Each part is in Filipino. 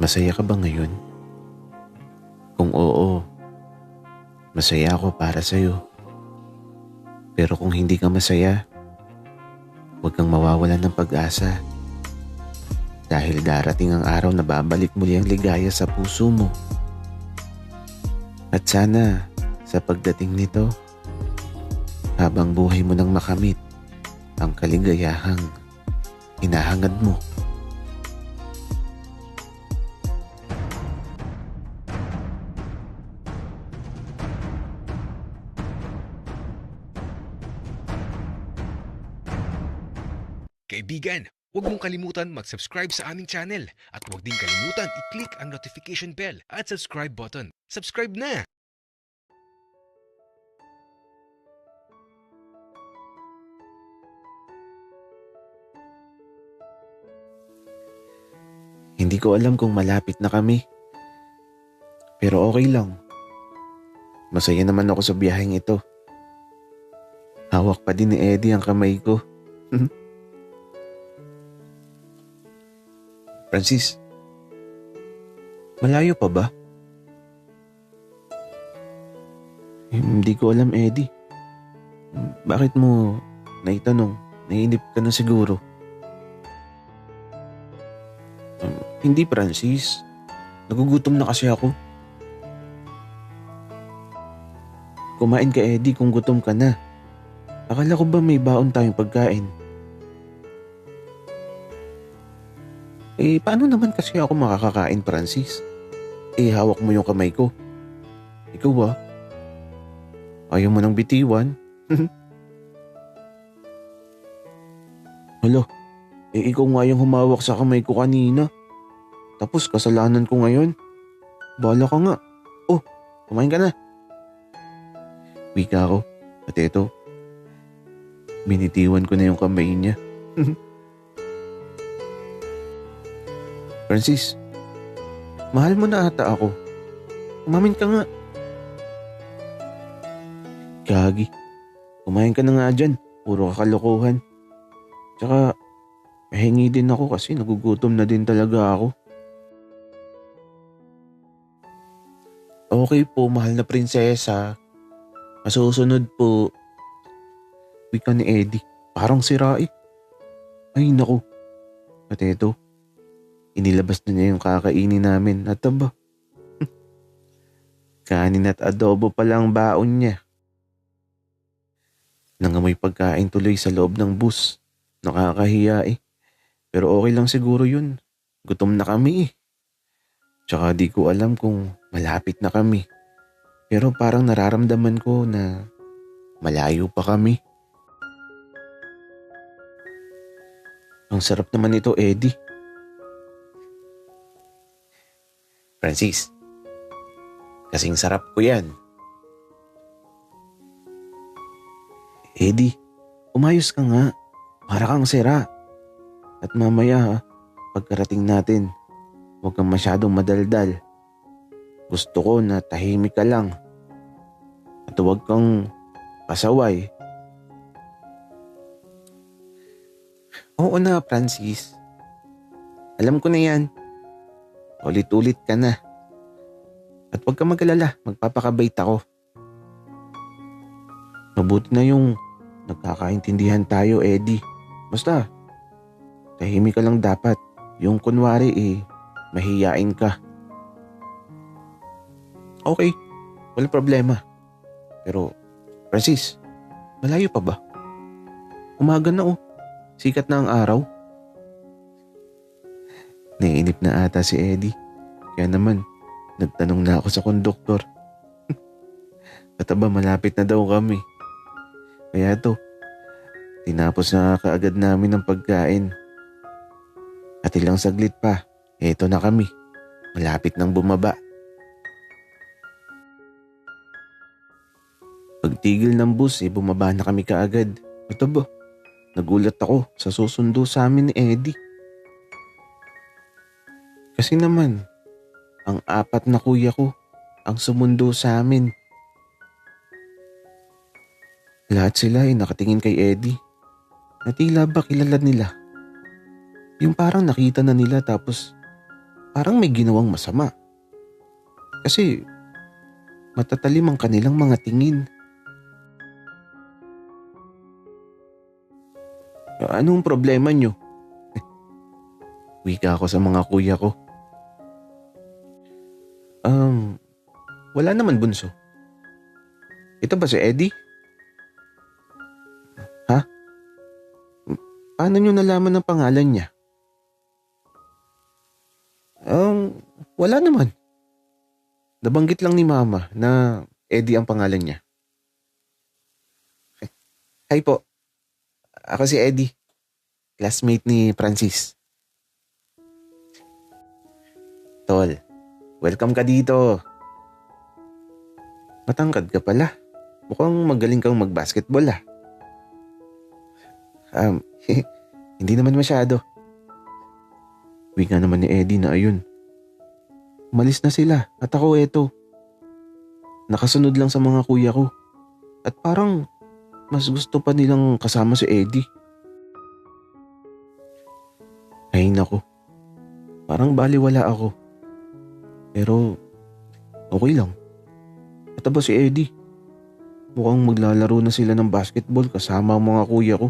Masaya ka ba ngayon? Kung oo, masaya ako para sa'yo. Pero kung hindi ka masaya, huwag kang mawawalan ng pag-asa. Dahil darating ang araw na babalik muli ang ligaya sa puso mo. At sana, sa pagdating nito, habang buhay mo nang makamit ang kaligayahang hinahangad mo. Kaibigan, huwag mong kalimutan mag-subscribe sa aming channel at huwag din kalimutan i-click ang notification bell at subscribe button. Subscribe na! Hindi ko alam kung malapit na kami. Pero okay lang. Masaya naman ako sa biyaheng ito. Hawak pa din ni Eddie ang kamay ko. Francis, malayo pa ba? Hindi ko alam, Eddie. Bakit mo naitanong? Naiinip ka na siguro. Hindi, Francis. Nagugutom na kasi ako. Kumain ka, Eddie, kung gutom ka na. Akala ko ba may baon tayong pagkain? Paano naman kasi ako makakakain, Francis? Hawak mo yung kamay ko. Ikaw ba? Ayaw mo nang bitiwan? Hala, ikaw nga yung humawak sa kamay ko kanina. Tapos kasalanan ko ngayon. Bahala ka nga. Oh, kumain ka na. Wika ako. At eto, binitiwan ko na yung kamay niya. Francis, mahal mo na ata ako. Umamin ka nga. Gagi, kumain ka na nga dyan. Puro kakalokohan. Tsaka, mahingi din ako kasi nagugutom na din talaga ako. Okay po, mahal na prinsesa. Masusunod po. Wika ni Eddie. Parang sira eh. Ay naku. At eto, inilabas na niya yung kakainin namin. At aba, kanin at adobo pa lang baon niya. Nangamoy pagkain tuloy sa loob ng bus. Nakakahiya eh. Pero okay lang siguro yun. Gutom na kami eh. Tsaka di ko alam kung malapit na kami. Pero parang nararamdaman ko na malayo pa kami. Ang sarap naman ito, Eddie. Francis, kasing sarap ko yan. Eddie, umayos ka nga. Para kang sira. At mamaya pagkarating natin, huwag kang masyadong madaldal. Gusto ko na tahimik ka lang. At huwag kang pasaway. Oo na, Francis. Alam ko na yan. Ulit-ulit ka na. At huwag kang mag-alala, magpapakabait ako. Mabuti na yung nagkakaintindihan tayo, Eddie. Basta, tahimik ka lang dapat. Yung kunwari mahiyain ka. Okay, wala problema. Pero, Francis, malayo pa ba? Umaga na oh. Sikat na ang araw. Naiinip na ata si Eddie. Kaya naman, nagtanong na ako sa konduktor. At aba, malapit na daw kami. Kaya to, tinapos na kaagad namin ang pagkain. At ilang saglit pa, eto na kami. Malapit nang bumaba. Pagtigil ng bus bumaba na kami kaagad. At aba, nagulat ako sa susundo sa amin ni Eddie. Kasi naman, ang 4 na kuya ko ang sumundo sa amin. Lahat sila nakatingin kay Eddie na tila ba kilala nila. Yung parang nakita na nila tapos parang may ginawang masama. Kasi matatalim ang kanilang mga tingin. Anong problema nyo? Wika ako sa mga kuya ko. Wala naman bunso. Ito ba si Eddie? Ha? Paano nyo nalaman ang pangalan niya? Wala naman. Nabanggit lang ni Mama na Eddie ang pangalan niya. Hi po. Ako si Eddie. Classmate ni Francis. Tol, welcome ka dito. Matangkad ka pala. Mukhang magaling kang mag-basketball ah. Hindi naman masyado. Wika naman ni Eddie na ayun. Umalis na sila at ako eto. Nakasunod lang sa mga kuya ko. At parang mas gusto pa nilang kasama si Eddie. Ay naku, parang baliwala ako. Pero okay lang. At ba si Eddie? Mukhang maglalaro na sila ng basketball kasama ang mga kuya ko.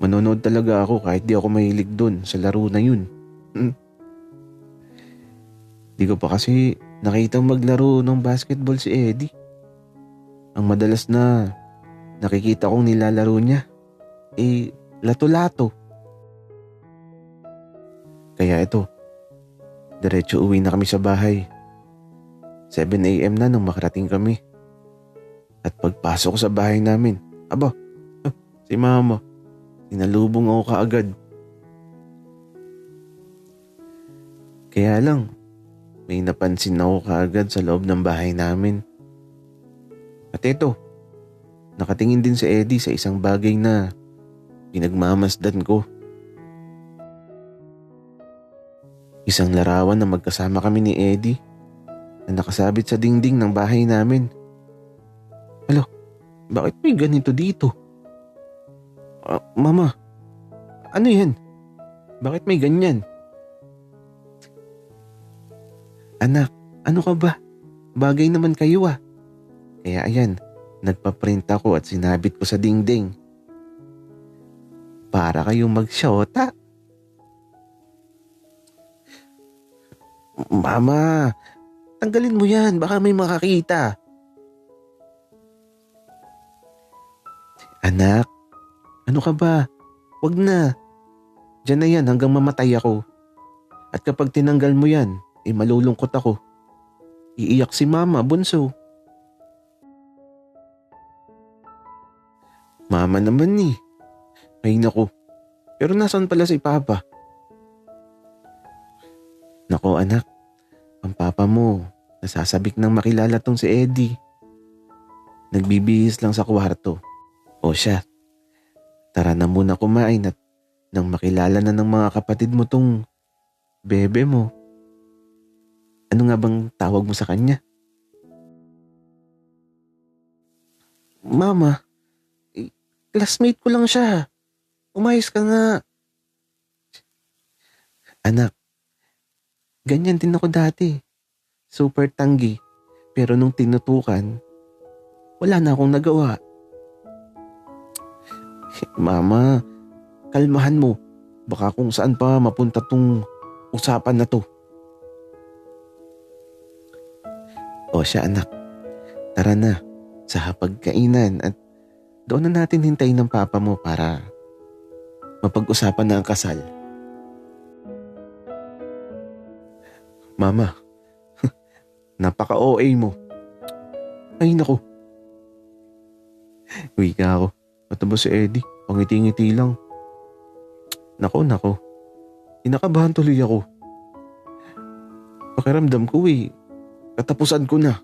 Manonood talaga ako kahit di ako mahilig dun sa laro na yun. Di ko pa kasi nakitang maglaro ng basketball si Eddie. Ang madalas na nakikita kong nilalaro niya, lato-lato. Kaya ito, diretso uwi na kami sa bahay. 7 a.m. na nang makarating kami. At pagpasok ko sa bahay namin, si Mama, tinalubong ako kaagad. Kaya lang, may napansin ako kaagad sa loob ng bahay namin. At ito, nakatingin din si Eddie sa isang bagay na pinagmamasdan ko. Isang larawan na magkasama kami ni Eddie na nakasabit sa dingding ng bahay namin. Alo, bakit may ganito dito? Mama, ano yan? Bakit may ganyan? Anak, ano ka ba? Bagay naman kayo ah. Kaya ayan, nagpa-print ako at sinabit ko sa dingding. Para kayong magsyota. Mama, tanggalin mo yan, baka may makakita. Anak, ano ka ba? Wag na. Diyan na yan hanggang mamatay ako. At kapag tinanggal mo yan, malulungkot ako. Iiyak si Mama, bunso. Mama naman eh. Ay naku, pero nasaan pala si Papa? Nako anak, ang papa mo, nasasabik nang makilala tong si Eddie. Nagbibihis lang sa kwarto. O siya, tara na muna kumain at nang makilala na ng mga kapatid mo tong bebe mo. Ano nga bang tawag mo sa kanya? Mama, classmate ko lang siya. Umayos ka nga. Anak, ganyan din ako dati. Super tanggi. Pero nung tinutukan, wala na akong nagawa. Mama, kalmahan mo. Baka kung saan pa mapunta tong usapan na to. O siya anak, tara na sa hapagkainan at doon na natin hintayin ng papa mo para mapag-usapan na ang kasal. Mama, napaka-OA mo. Ay naku. Wika ako. Mataba si Eddie, pangiti-ngiti lang. Nako. Kinakabahan tuloy ako. Pakiramdam ko katapusan ko na.